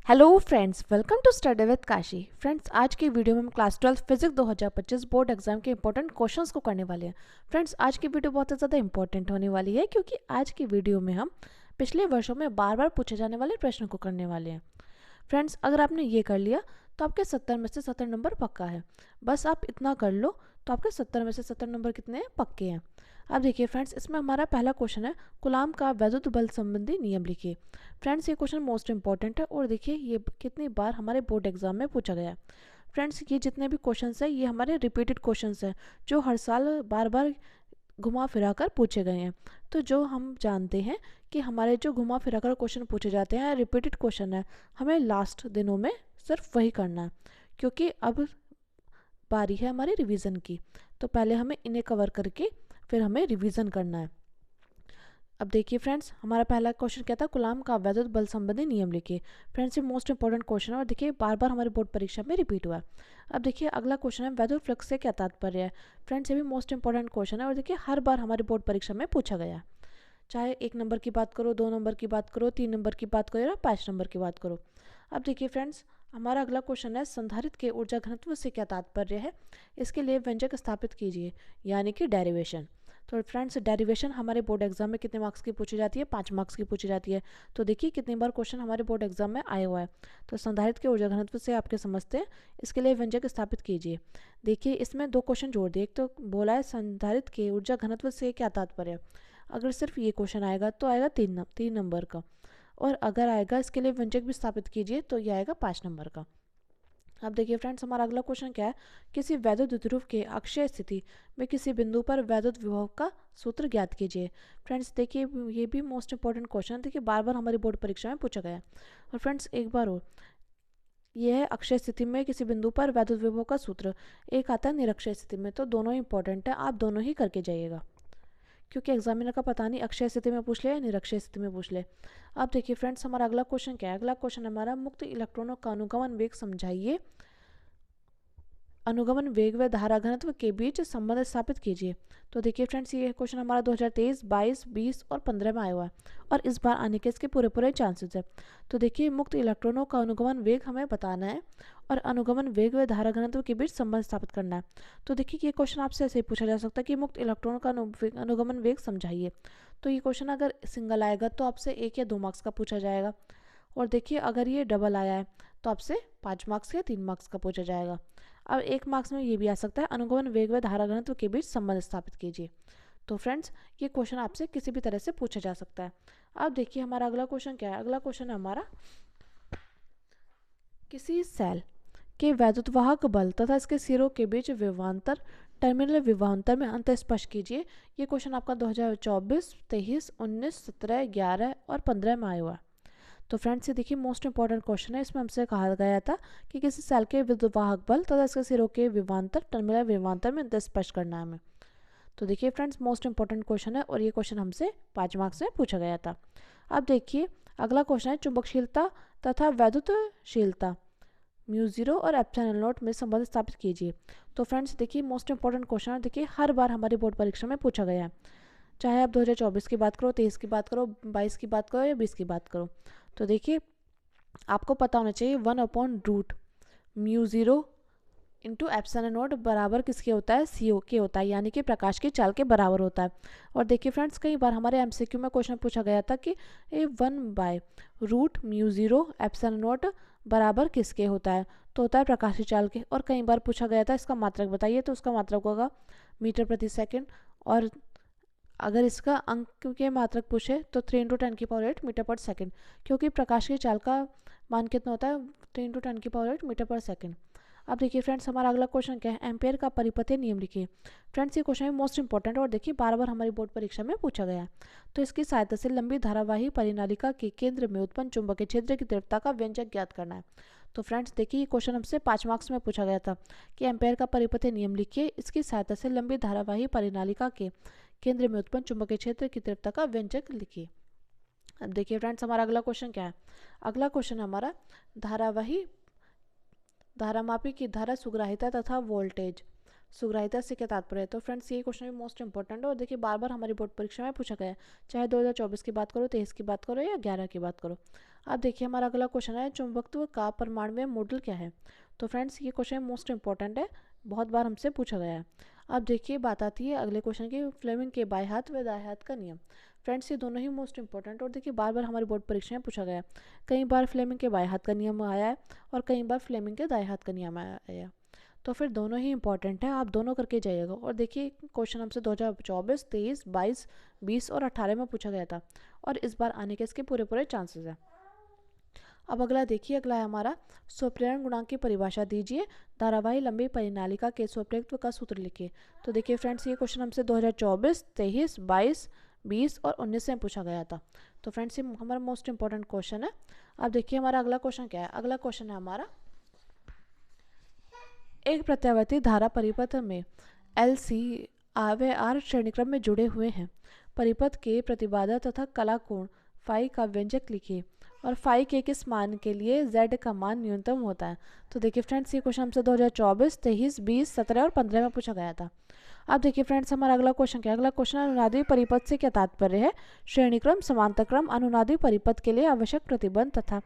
Hello friends, welcome to study with Kashi. Friends, आज की video में हम क्लास 12 फिजिक्स 2025 बोर्ड एग्जाम के इंपॉर्टेंट क्वेश्चंस को करने वाले हैं। फ्रेंड्स, आज की वीडियो बहुत ज़्यादा इंपॉर्टेंट होने वाली है क्योंकि आज की वीडियो में हम पिछले वर्षों में बार बार पूछे जाने वाले प्रश्नों को करने वाले हैं। फ्रेंड्स, अगर आपने ये कर लिया तो आपके 70 में से 70 नंबर पक्का है। बस आप इतना कर लो तो आपके 70 में से 70 नंबर कितने हैं? पक्के हैं। अब देखिए फ्रेंड्स, इसमें हमारा पहला क्वेश्चन है, कूलाम का वैद्युत बल संबंधी नियम लिखिए। फ्रेंड्स, ये क्वेश्चन मोस्ट इंपॉर्टेंट है और देखिए ये कितनी बार हमारे बोर्ड एग्जाम में पूछा गया है। फ्रेंड्स, ये जितने भी क्वेश्चंस हैं ये हमारे रिपीटेड क्वेश्चंस हैं जो हर साल बार बार घुमा फिरा कर पूछे गए हैं। तो जो हम जानते हैं कि हमारे जो घुमा फिरा कर क्वेश्चन पूछे जाते हैं रिपीटेड क्वेश्चन है, हमें लास्ट दिनों में सिर्फ वही करना है क्योंकि अब बारी है हमारी रिवीजन की। तो पहले हमें इन्हें कवर करके फिर हमें रिवीजन करना है। अब देखिए फ्रेंड्स, हमारा पहला क्वेश्चन क्या था, कूलाम का वैद्युत बल संबंधी नियम लिखिए। फ्रेंड्स, ये मोस्ट इंपॉर्टेंट क्वेश्चन है और देखिए बार बार हमारे बोर्ड परीक्षा में रिपीट हुआ है। अब देखिए अगला क्वेश्चन है, वैद्युत फ्लक्स से क्या तात्पर्य है। फ्रेंड्स, ये भी मोस्ट इंपॉर्टेंट क्वेश्चन है और देखिए हर बार हमारे बोर्ड परीक्षा में पूछा गया है। चाहे 1 नंबर की बात करो, 2 नंबर की बात करो, 3 नंबर की बात करो या 5 नंबर की बात करो। अब देखिए फ्रेंड्स, हमारा अगला क्वेश्चन है, संधारित्र के ऊर्जा घनत्व से क्या तात्पर्य है। इसके लिए व्यंजक स्थापित कीजिए, यानी कि डेरिवेशन। तो फ्रेंड्स, डेरिवेशन हमारे बोर्ड एग्जाम में कितने मार्क्स की पूछी जाती है? 5 मार्क्स की पूछी जाती है। तो देखिए कितनी बार क्वेश्चन हमारे बोर्ड एग्जाम में आया हुआ है। तो संधारित्र के ऊर्जा घनत्व से आपके समझते हैं, इसके लिए व्यंजक स्थापित कीजिए। देखिए इसमें 2 क्वेश्चन जोड़ दिए। एक तो बोला है संधारित्र के ऊर्जा घनत्व से क्या तात्पर्य है। अगर सिर्फ ये क्वेश्चन आएगा तो आएगा 3 नंबर का, और अगर आएगा इसके लिए व्यंजक भी स्थापित कीजिए तो ये आएगा 5 नंबर का। अब देखिए फ्रेंड्स, हमारा अगला क्वेश्चन क्या है, किसी वैद्युत द्विध्रुव के अक्षय स्थिति में किसी बिंदु पर वैद्युत विभव का सूत्र ज्ञात कीजिए। फ्रेंड्स, देखिए ये भी मोस्ट इंपॉर्टेंट क्वेश्चन है, देखिए बार बार हमारी बोर्ड परीक्षा में पूछा गया है। और फ्रेंड्स एक बार और, यह है अक्षय स्थिति में किसी बिंदु पर वैद्युत विभव का सूत्र, एक आता है निरक्षय स्थिति में। तो दोनों इंपॉर्टेंट है, आप दोनों ही करके जाइएगा क्योंकि एग्जामिनर का पता नहीं अक्षय स्थिति में पूछ ले या निरक्षय स्थिति में पूछ ले। अब देखिए फ्रेंड्स, हमारा अगला क्वेश्चन क्या है, अगला क्वेश्चन हमारा, मुक्त इलेक्ट्रॉनों का अनुगमन वेग समझाइए। अनुगमन वेग व धारा घनत्व के बीच संबंध स्थापित कीजिए। तो देखिए फ्रेंड्स, ये क्वेश्चन हमारा 2023, 22, 20 और 15 में आया हुआ है और इस बार आने के इसके पूरे पूरे चांसेस है। तो देखिए मुक्त इलेक्ट्रॉनों का अनुगमन वेग हमें बताना है और अनुगमन वेग व धारा घनत्व के बीच संबंध स्थापित करना है। तो देखिए ये क्वेश्चन आपसे ऐसे ही पूछा जा सकता है कि मुक्त इलेक्ट्रॉनों का अनुगमन वेग समझाइए। तो ये क्वेश्चन अगर सिंगल आएगा तो आपसे 1 या 2 मार्क्स का पूछा जाएगा, और देखिए अगर ये डबल आया है तो आपसे 5 मार्क्स या 3 मार्क्स का पूछा जाएगा। अब 1 मार्क्स में ये भी आ सकता है, अनुगमन वेग व धारा घनत्व के बीच संबंध स्थापित कीजिए। तो फ्रेंड्स, ये क्वेश्चन आपसे किसी भी तरह से पूछा जा सकता है। अब देखिए हमारा अगला क्वेश्चन क्या है, अगला क्वेश्चन है हमारा, किसी सेल के वैद्युतवाहक बल तथा इसके सिरों के बीच विभवांतर टर्मिनल विभवांतर में अंतर स्पष्ट कीजिए। ये क्वेश्चन आपका 2024, 23, 19, 17, 11 और 15 में आया हुआ है। तो फ्रेंड्स, ये देखिए मोस्ट इंपॉर्टेंट क्वेश्चन है, इसमें हमसे कहा गया था कि किसी सेल के विद्युतवाहक बल तथा इसके सिरों के विभवांतर टर्मिनल विभवांतर में अंतर स्पष्ट करना है हमें। तो देखिए फ्रेंड्स, मोस्ट इंपॉर्टेंट क्वेश्चन है और ये क्वेश्चन हमसे 5 मार्क्स में पूछा गया था। अब देखिए अगला क्वेश्चन है, चुंबकशीलता तथा वैद्युतशीलता म्यू0 और एप्सिलॉन नॉट में संबंध स्थापित कीजिए। तो फ्रेंड्स देखिए मोस्ट इंपॉर्टेंट क्वेश्चन है, देखिए हर बार हमारी बोर्ड परीक्षा में पूछा गया है। चाहे आप 2024 की बात करो, 23 की बात करो, 22 की बात करो या 20 की बात करो। तो देखिए आपको पता होना चाहिए 1/रूट म्यू0 इंटू एप्सिलॉन नॉट बराबर किसके होता है? CO के होता है, यानी कि प्रकाश की चाल के बराबर होता है। और देखिए फ्रेंड्स, कई बार हमारे MCQ में क्वेश्चन पूछा गया था कि 1/रूट म्यू0 एप्सिलॉन नॉट बराबर किसके होता है? तो होता है प्रकाश की चाल के। और कई बार पूछा गया था इसका मात्रक बताइए, तो उसका मात्रक होगा मीटर प्रति सेकेंड। और अगर इसका अंक के मात्रक पूछे तो 3 × 10⁸ मीटर पर सेकेंड, क्योंकि प्रकाश की चाल का मान कितना होता है? 3 × 10⁸ मीटर पर सेकेंड। अब देखिए फ्रेंड्स, हमारा अगला क्वेश्चन क्या है, एम्पेयर का परिपथीय नियम लिखिए। फ्रेंड्स, ये क्वेश्चन मोस्ट इंपॉर्टेंट और देखिए बार बार हमारी बोर्ड परीक्षा में पूछा गया है। तो इसकी सहायता से लंबी धारावाही परिनालिका के केंद्र में उत्पन्न चुंबकीय क्षेत्र की तीव्रता का व्यंजक ज्ञात करना है। तो फ्रेंड्स देखिए ये क्वेश्चन हमसे 5 मार्क्स में पूछा गया था कि एम्पेयर का परिपथीय नियम लिखिए, इसकी सहायता से लंबी धारावाही परिनालिका के केंद्र में उत्पन्न चुंबकीय क्षेत्र की तीव्रता का व्यंजक लिखिए। अब देखिए फ्रेंड्स, हमारा अगला क्वेश्चन क्या है, अगला क्वेश्चन हमारा, धारावाही धारामापी की धारा सुग्राहिता तथा वोल्टेज सुग्राहिता से क्या तात्पर्य है। तो फ्रेंड्स ये क्वेश्चन भी मोस्ट इंपॉर्टेंट है और देखिए बार बार हमारी बोर्ड परीक्षा में पूछा गया है, चाहे 2024 की बात करो, 23 की बात करो या 11 की बात करो। अब देखिए हमारा अगला क्वेश्चन है, चुंबकत्व का परमाणु मॉडल क्या है। तो फ्रेंड्स ये क्वेश्चन मोस्ट इंपॉर्टेंट है, बहुत बार हमसे पूछा गया है। अब देखिए बात आती है अगले क्वेश्चन की, फ्लेमिंग के बाएं हाथ व दाएं हाथ का नियम। फ्रेंड्स ये दोनों ही मोस्ट इंपॉर्टेंट और देखिए बार बार हमारी बोर्ड परीक्षा में पूछा गया है। कई बार फ्लेमिंग के बाएं हाथ का नियम आया है और कई बार फ्लेमिंग के दाएं हाथ का नियम आया है। तो फिर दोनों ही इंपॉर्टेंट है, आप दोनों करके जाइएगा। और देखिए क्वेश्चन हमसे 2024, 23, 22, 20 और 18 में पूछा गया था और इस बार आने के इसके पूरे पूरे चांसेस हैं। अब अगला देखिए, अगला है हमारा, स्वप्रेरण गुणांक की परिभाषा दीजिए, धारावाही लंबी परिनालिका के स्वप्रेरत्व का सूत्र लिखिए। तो देखिए फ्रेंड्स ये क्वेश्चन हमसे 2024, 23, 22, 20 और 19 में पूछा गया था। तो फ्रेंड्स ये हमारा मोस्ट इंपॉर्टेंट क्वेश्चन है। अब देखिए हमारा अगला क्वेश्चन क्या है। अगला क्वेश्चन है हमारा, एक प्रत्यावर्ती धारा परिपथ में एल सी व आर श्रेणीक्रम में जुड़े हुए हैं। परिपथ के प्रतिबाधा तथा कला कोण फाई का व्यंजक लिखिए और फाई के किस मान के लिए z का मान न्यूनतम होता है। तो देखिए फ्रेंड्स ये क्वेश्चन हमसे 2024, 23, 20, 17 और 15 में पूछा गया था। अब देखिए फ्रेंड्स हमारा अगला क्वेश्चन क्या है। अगला क्वेश्चन, अनुनादी परिपथ से क्या तात्पर्य है। श्रेणीक्रम समांतर क्रम अनुनादी परिपथ के लिए आवश्यक प्रतिबंध तथा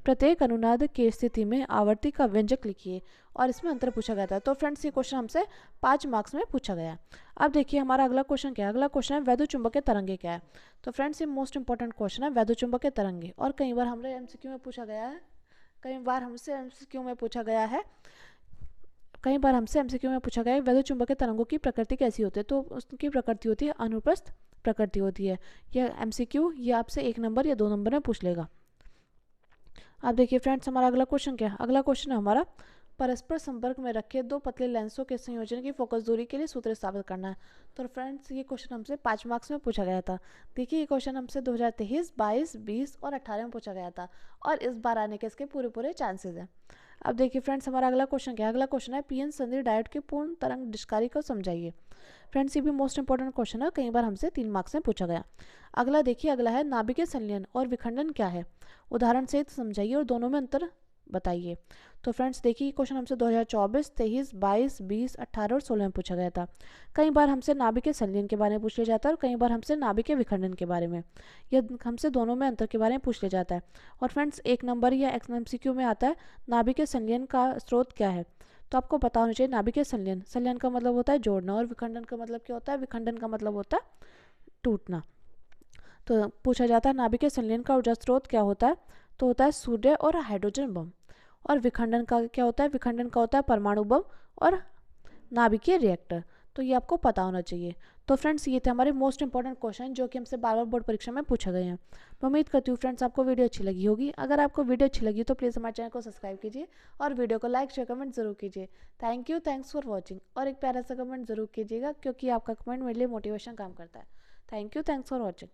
प्रत्येक अनुनाद की स्थिति में आवर्ती का व्यंजक लिखिए और इसमें अंतर पूछा गया था। तो फ्रेंड्स ये क्वेश्चन हमसे 5 मार्क्स में पूछा गया। अब देखिए हमारा अगला क्वेश्चन क्या है। अगला क्वेश्चन है, वैद्युत चुंबकीय तरंगे क्या है। तो फ्रेंड्स ये मोस्ट इंपॉर्टेंट क्वेश्चन है, वैद्युत चुंबकीय तरंगे, और कई बार हमसे एमसीक्यू में पूछा गया है। वैद्युत चुंबकीय तरंगों की प्रकृति कैसी होती है। तो उसकी प्रकृति होती है अनुप्रस्थ प्रकृति होती है। यह एमसीक्यू ये आपसे 1 नंबर या 2 नंबर में पूछ लेगा। अब देखिए फ्रेंड्स हमारा अगला क्वेश्चन क्या है। अगला क्वेश्चन है हमारा, परस्पर संपर्क में रखे दो पतले लेंसों के संयोजन की फोकस दूरी के लिए सूत्र स्थापित करना है। तो फ्रेंड्स ये क्वेश्चन हमसे 5 मार्क्स में पूछा गया था। देखिए ये क्वेश्चन हमसे 2023, 22, 20 और 18 में पूछा गया था और इस बार आने के इसके पूरे पूरे चांसेस हैं। अब देखिए फ्रेंड्स हमारा अगला क्वेश्चन क्या है। अगला क्वेश्चन है, पीएन संधि डायोड के पूर्ण तरंग निष्कारी को समझाइए। फ्रेंड्स ये भी मोस्ट इंपॉर्टेंट क्वेश्चन है, कई बार हमसे 3 मार्क्स में पूछा गया। अगला देखिए, अगला है, नाभिकीय संलयन और विखंडन क्या है, उदाहरण सहित समझाइए और दोनों में अंतर बताइए। तो फ्रेंड्स देखिए क्वेश्चन हमसे 2024, 23, 22, 20, 18 और 16 में पूछा गया था। कई बार हमसे नाभिकीय संलयन के बारे में पूछ लिया जाता है और कई बार हमसे नाभिकीय विखंडन के बारे में, यह हमसे दोनों में अंतर के बारे में पूछ लिया जाता है। और फ्रेंड्स 1 नंबर या एमसीक्यू में आता है, नाभिकीय संलयन का स्रोत क्या है। तो आपको पता होना चाहिए, नाभिकीय संलयन, संलयन का मतलब होता है जोड़ना और विखंडन का मतलब क्या होता है, विखंडन का मतलब होता है टूटना। तो पूछा जाता है नाभिकीय संलयन का ऊर्जा स्रोत क्या होता है, तो होता है सूर्य और हाइड्रोजन बम। और विखंडन का क्या होता है, विखंडन का होता है परमाणु बम और नाभिकीय रिएक्टर। तो ये आपको पता होना चाहिए। तो फ्रेंड्स ये थे हमारे मोस्ट इंपॉर्टेंट क्वेश्चन जो कि हमसे बार बार बोर्ड परीक्षा में पूछा गए हैं। मैं उम्मीद करती हूँ फ्रेंड्स आपको वीडियो अच्छी लगी होगी। अगर आपको वीडियो अच्छी लगी तो प्लीज़ हमारे चैनल को सब्सक्राइब कीजिए और वीडियो को लाइक शेयर कमेंट जरूर कीजिए। Thank you, thanks for watching. और एक प्यारा सा कमेंट जरूर कीजिएगा क्योंकि आपका कमेंट मेरे लिए मोटिवेशन काम करता है। Thank you, thanks for watching.